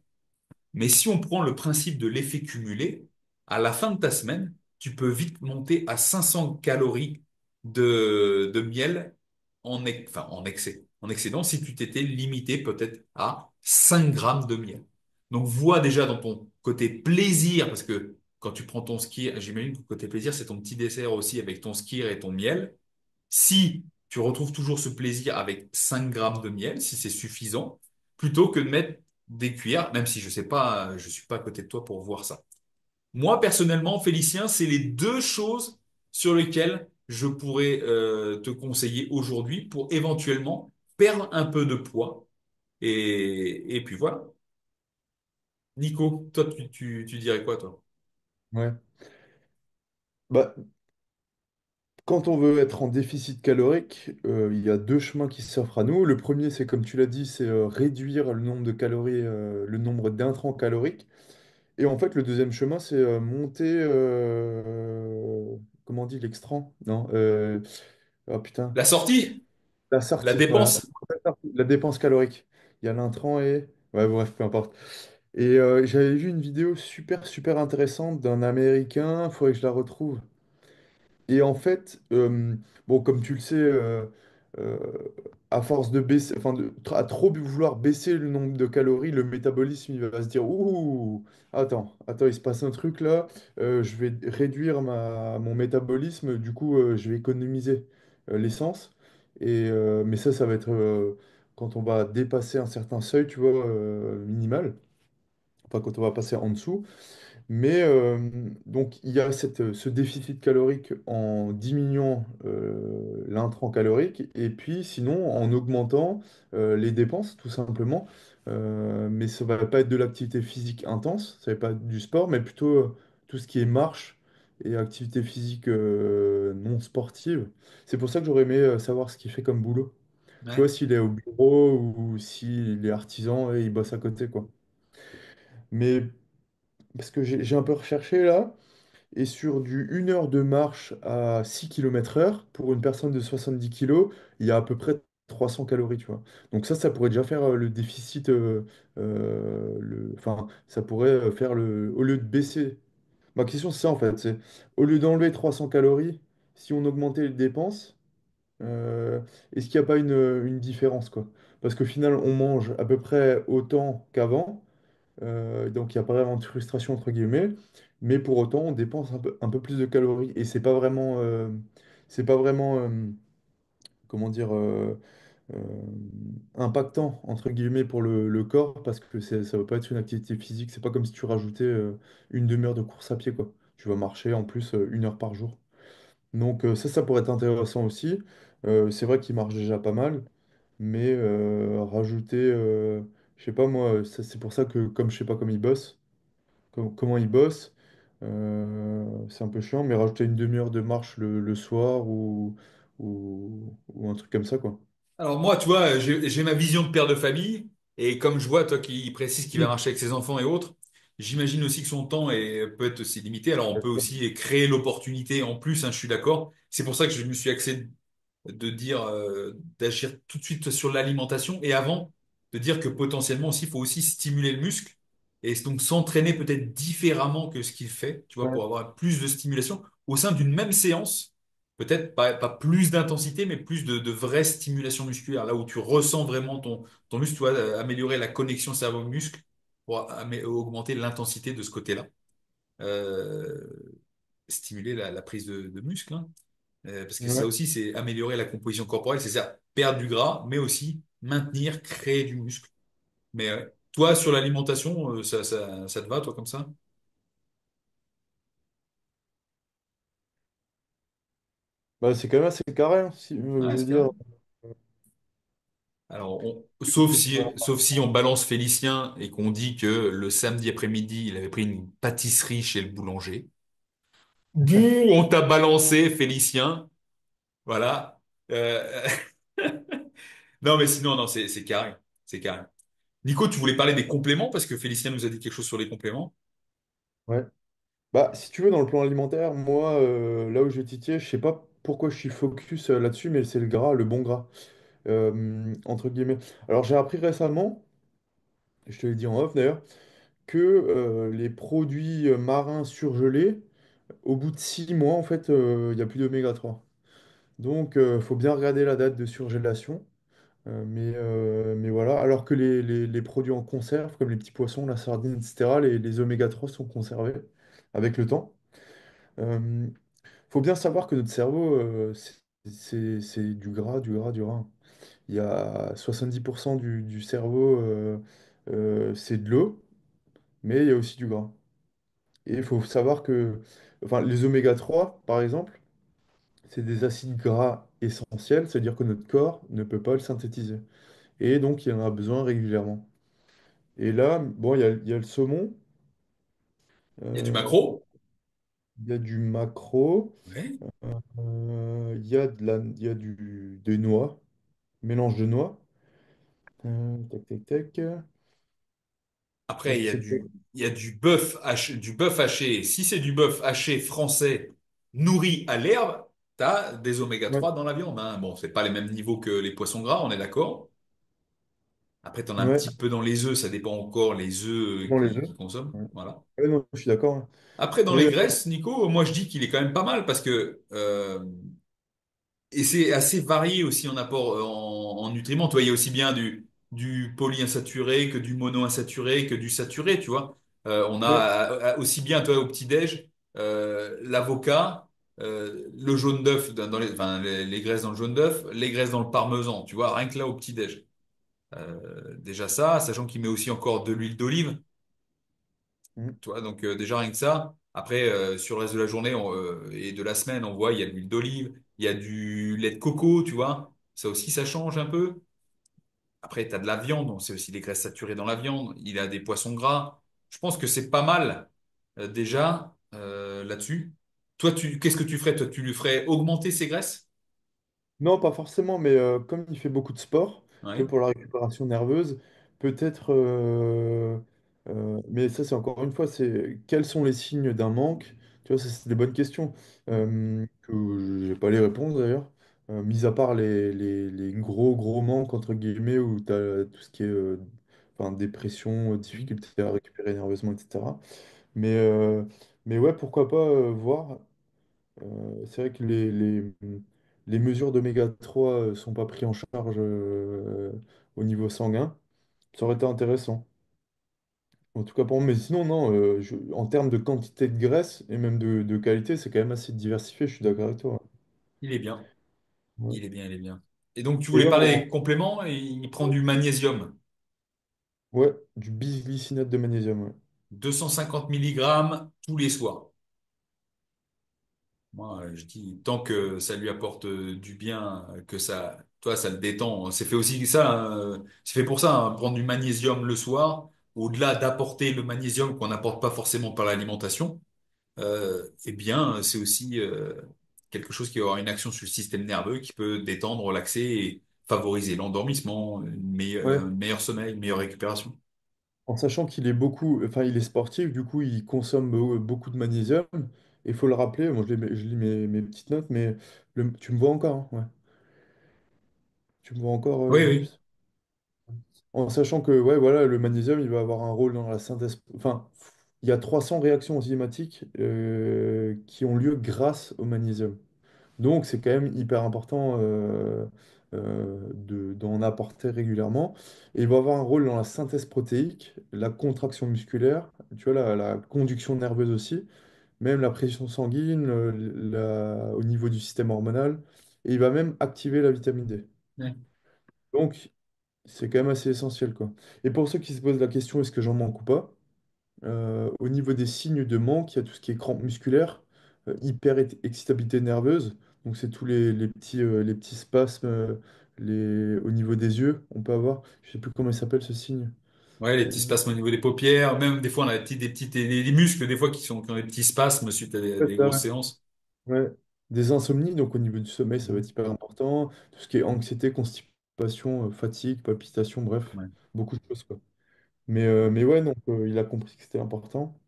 mais si on prend le principe de l'effet cumulé, à la fin de ta semaine, tu peux vite monter à 500 calories de miel enfin, en excès. En excédent, si tu t'étais limité peut-être à 5 grammes de miel. Donc, vois déjà dans ton côté plaisir, parce que quand tu prends ton ski, j'imagine que le côté plaisir, c'est ton petit dessert aussi avec ton ski et ton miel. Si tu retrouves toujours ce plaisir avec 5 grammes de miel, si c'est suffisant, plutôt que de mettre des cuillères, même si je sais pas, je suis pas à côté de toi pour voir ça. Moi, personnellement, Félicien, c'est les deux choses sur lesquelles je pourrais te conseiller aujourd'hui pour éventuellement perdre un peu de poids. Et puis voilà. Nico, toi, tu dirais quoi, toi? Ouais. Bah, quand on veut être en déficit calorique, il y a deux chemins qui s'offrent à nous. Le premier, c'est comme tu l'as dit, c'est réduire le nombre de calories, le nombre d'intrants caloriques. Et en fait, le deuxième chemin, c'est monter, comment on dit, l'extrant? Non, ah putain, La sortie, la la sortie, voilà, dépense. la dépense calorique. Il y a l'intrant et... Ouais, bref, peu importe. Et j'avais vu une vidéo super, super intéressante d'un Américain, il faudrait que je la retrouve. Et en fait, bon, comme tu le sais, euh, à force de baisser, enfin, à trop vouloir baisser le nombre de calories, le métabolisme, il va se dire, ouh, attends, il se passe un truc là, je vais réduire mon métabolisme, du coup, je vais économiser l'essence. Mais ça va être quand on va dépasser un certain seuil, tu vois, minimal, enfin, quand on va passer en dessous. Mais donc il y a ce déficit calorique en diminuant l'intrant calorique et puis sinon en augmentant les dépenses tout simplement. Mais ça va pas être de l'activité physique intense, ça va pas être du sport, mais plutôt tout ce qui est marche et activité physique non sportive. C'est pour ça que j'aurais aimé savoir ce qu'il fait comme boulot. Tu vois, Ouais. s'il est au bureau ou s'il est artisan et il bosse à côté, quoi. Mais parce que j'ai un peu recherché là. Et sur du 1 heure de marche à 6 km/h, pour une personne de 70 kilos, il y a à peu près 300 calories, tu vois. Donc ça pourrait déjà faire le déficit, enfin, ça pourrait faire au lieu de baisser. Ma question, c'est ça, en fait, c'est, au lieu d'enlever 300 calories, si on augmentait les dépenses, euh, est-ce qu'il n'y a pas une différence, quoi? Parce qu'au final, on mange à peu près autant qu'avant, donc il n'y a pas vraiment de frustration entre guillemets, mais pour autant on dépense un peu plus de calories et c'est pas vraiment comment dire euh, impactant entre guillemets pour le corps parce que ça va pas être une activité physique, c'est pas comme si tu rajoutais une demi-heure de course à pied quoi. Tu vas marcher en plus 1 heure par jour. Donc ça pourrait être intéressant aussi. C'est vrai qu'il marche déjà pas mal, mais rajouter, je sais pas moi, c'est pour ça que comme je sais pas comme il bosse comment ils bossent. C'est un peu chiant, mais rajouter une demi-heure de marche le soir ou un truc comme ça, quoi. Alors moi, tu vois, j'ai ma vision de père de famille, et comme je vois, toi qui précise qu'il va Mm. marcher avec ses enfants et autres, j'imagine aussi que son temps peut être aussi limité. Alors on peut aussi créer l'opportunité en plus, hein, je suis d'accord. C'est pour ça que je me suis axé de dire d'agir tout de suite sur l'alimentation et avant de dire que potentiellement aussi il faut aussi stimuler le muscle et donc s'entraîner peut-être différemment que ce qu'il fait, tu vois, Ouais, pour avoir plus de stimulation au sein d'une même séance, peut-être pas plus d'intensité mais plus de vraie stimulation musculaire, là où tu ressens vraiment ton muscle, tu vois, améliorer la connexion cerveau-muscle pour augmenter l'intensité de ce côté-là. Euh, Stimuler la prise de muscle, hein. Parce que ça ouais. aussi, c'est améliorer la composition corporelle, c'est ça, perdre du gras, mais aussi maintenir, créer du muscle. Mais toi, sur l'alimentation, ça te va, toi, comme ça? Bah, c'est quand même assez carré, hein, je Ouais, veux c'est dire. carré. Alors, sauf si on balance Félicien et qu'on dit que le samedi après-midi, il avait pris une pâtisserie chez le boulanger. Bouh, on t'a balancé, Félicien. Voilà. Euh, Non, mais sinon, non, c'est carré. C'est carré. Nico, tu voulais parler des compléments parce que Félicien nous a dit quelque chose sur les compléments. Ouais. Bah, si tu veux, dans le plan alimentaire, moi, là où je titille, je sais pas pourquoi je suis focus là-dessus, mais c'est le gras, le bon gras, entre guillemets. Alors, j'ai appris récemment, je te l'ai dit en off d'ailleurs, que les produits marins surgelés, au bout de 6 mois, en fait, il n'y a plus d'oméga 3. Donc, il faut bien regarder la date de surgélation. Mais voilà, alors que les produits en conserve, comme les petits poissons, la sardine, etc., les oméga 3 sont conservés avec le temps. Il faut bien savoir que notre cerveau, c'est du gras, du gras, du gras. Il y a 70% du cerveau, c'est de l'eau, mais il y a aussi du gras. Et il faut savoir que enfin, les oméga 3 par exemple, c'est des acides gras essentiels, c'est-à-dire que notre corps ne peut pas le synthétiser. Et donc, il en a besoin régulièrement. Et là, bon, il y a le saumon, Il y a du euh, maquereau. il y a du maquereau, Ouais. il y a il y a des noix, mélange de noix. Tac, tac, tac. Après, Donc, c'est il y a du bœuf haché. Si c'est du bœuf haché français nourri à l'herbe, tu as des oméga ouais, 3 dans la viande, hein. Bon, c'est pas les mêmes niveaux que les poissons gras, on est d'accord. Après, tu en as un ouais, petit peu dans les œufs, ça dépend encore les œufs dans les œufs. qu'ils consomment. Ouais. Voilà. Ouais, non, je suis d'accord, hein. Après, dans Oui, les graisses, Nico, moi je dis qu'il est quand même pas mal parce que et c'est assez varié aussi en apport en nutriments. Tu vois, il y a aussi bien du polyinsaturé que du monoinsaturé que du saturé, tu vois. On a ouais, aussi bien, toi, au petit-déj, l'avocat, le jaune d'œuf, enfin, les graisses dans le jaune d'œuf, les graisses dans le parmesan, tu vois, rien que là au petit-déj. Déjà ça, sachant qu'il met aussi encore de l'huile d'olive, mm, tu vois, donc déjà rien que ça. Après, sur le reste de la journée et de la semaine, on voit, il y a de l'huile d'olive, il y a du lait de coco, tu vois. Ça aussi, ça change un peu. Après, tu as de la viande, on sait aussi les graisses saturées dans la viande. Il a des poissons gras. Je pense que c'est pas mal déjà là-dessus. Toi, qu'est-ce que tu ferais? Toi, tu lui ferais augmenter ses graisses? non, pas forcément, mais comme il fait beaucoup de sport, tu Oui. vois, pour la récupération nerveuse, peut-être. Mais ça, c'est encore une fois, c'est quels sont les signes d'un manque? Tu vois, ça, c'est des bonnes questions que je n'ai pas les réponses d'ailleurs. Mis à part les gros manques, entre guillemets, où tu as tout ce qui est enfin, dépression, difficulté à récupérer nerveusement, etc. Mais, euh, mais ouais, pourquoi pas voir. C'est vrai que les mesures d'oméga 3 sont pas prises en charge au niveau sanguin. Ça aurait été intéressant. En tout cas pour moi, mais sinon, non, en termes de quantité de graisse et même de qualité, c'est quand même assez diversifié, je suis d'accord avec toi. Il est bien. Ouais. Il est bien, il est bien. Et donc, tu Et voulais même parler complément et il prend du magnésium. ouais, du bisglycinate de magnésium, ouais. 250 milligrammes tous les soirs. Moi, je dis, tant que ça lui apporte du bien, que ça, toi, ça le détend. C'est fait aussi ça, hein, c'est fait pour ça, hein, prendre du magnésium le soir, au-delà d'apporter le magnésium qu'on n'apporte pas forcément par l'alimentation, eh bien, c'est aussi quelque chose qui va avoir une action sur le système nerveux, qui peut détendre, relaxer et favoriser l'endormissement, Ouais, un meilleur sommeil, une meilleure récupération. en sachant qu'il est beaucoup, enfin il est sportif, du coup il consomme beaucoup de magnésium. Il faut le rappeler, moi je lis mes petites notes, mais tu me vois encore, hein, ouais. Tu me vois encore, Oui, oui. Julius? En sachant que ouais, voilà, le magnésium, il va avoir un rôle dans la synthèse. Enfin, il y a 300 réactions enzymatiques qui ont lieu grâce au magnésium. Donc, c'est quand même hyper important d'en apporter régulièrement. Et il va avoir un rôle dans la synthèse protéique, la contraction musculaire, tu vois, la conduction nerveuse aussi, même la pression sanguine, au niveau du système hormonal. Et il va même activer la vitamine D. Ouais. Donc, c'est quand même assez essentiel, quoi. Et pour ceux qui se posent la question, est-ce que j'en manque ou pas? Au niveau des signes de manque, il y a tout ce qui est crampes musculaires, excitabilité nerveuse. Donc, c'est tous les petits spasmes au niveau des yeux. On peut avoir, je sais plus comment il s'appelle ce signe. Ouais, les petits Euh, spasmes au niveau des paupières, même des fois on a des muscles des fois qui ont des petits spasmes suite à ouais, des ça, ouais. grosses séances. Ouais. Des insomnies, donc au niveau du sommeil, ça va Mhm. être hyper important. Tout ce qui est anxiété, constipation, fatigue, palpitation, bref, Ouais. beaucoup de choses, quoi. Mais ouais, donc il a compris que c'était important.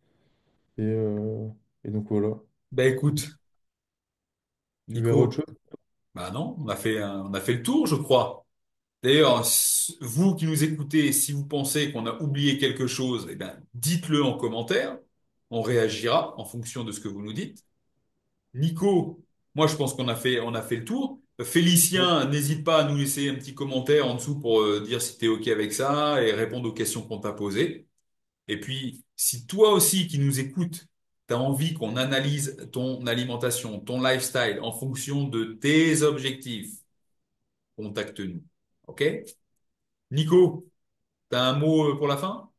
Et, euh, et donc voilà. Bah écoute, Tu verras autre Nico, chose? bah non, on a fait le tour, je crois. D'ailleurs, vous qui nous écoutez, si vous pensez qu'on a oublié quelque chose, eh ben, dites-le en commentaire. On réagira en fonction de ce que vous nous dites. Nico, moi je pense on a fait le tour. Ouais. Félicien, n'hésite pas à nous laisser un petit commentaire en dessous pour dire si tu es OK avec ça et répondre aux questions qu'on t'a posées. Et puis, si toi aussi qui nous écoutes, tu as envie qu'on analyse ton alimentation, ton lifestyle en fonction de tes objectifs, contacte-nous. OK? Nico, tu as un mot pour la fin?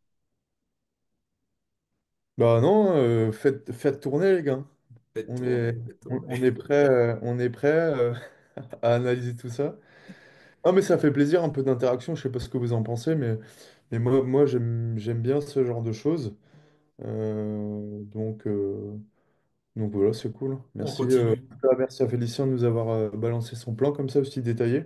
Bah non, faites tourner les gars. Faites On tourner, est, faites on tourner. est prêt, à analyser tout ça. Ah mais ça fait plaisir, un peu d'interaction, je sais pas ce que vous en pensez, mais moi j'aime bien ce genre de choses. Donc voilà, c'est cool. On Merci, continue. en tout cas, merci à Félicien de nous avoir balancé son plan comme ça aussi détaillé.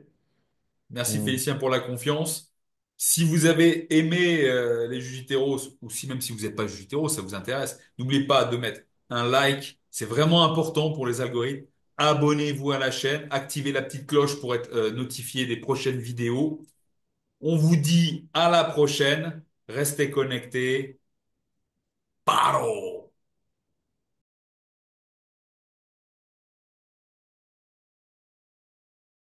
Merci Euh, Félicien pour la confiance. Si vous avez aimé les Jujiteros, ou si même si vous n'êtes pas Jujiteros, ça vous intéresse, n'oubliez pas de mettre un like. C'est vraiment important pour les algorithmes. Abonnez-vous à la chaîne, activez la petite cloche pour être notifié des prochaines vidéos. On vous dit à la prochaine. Restez connectés. Paro!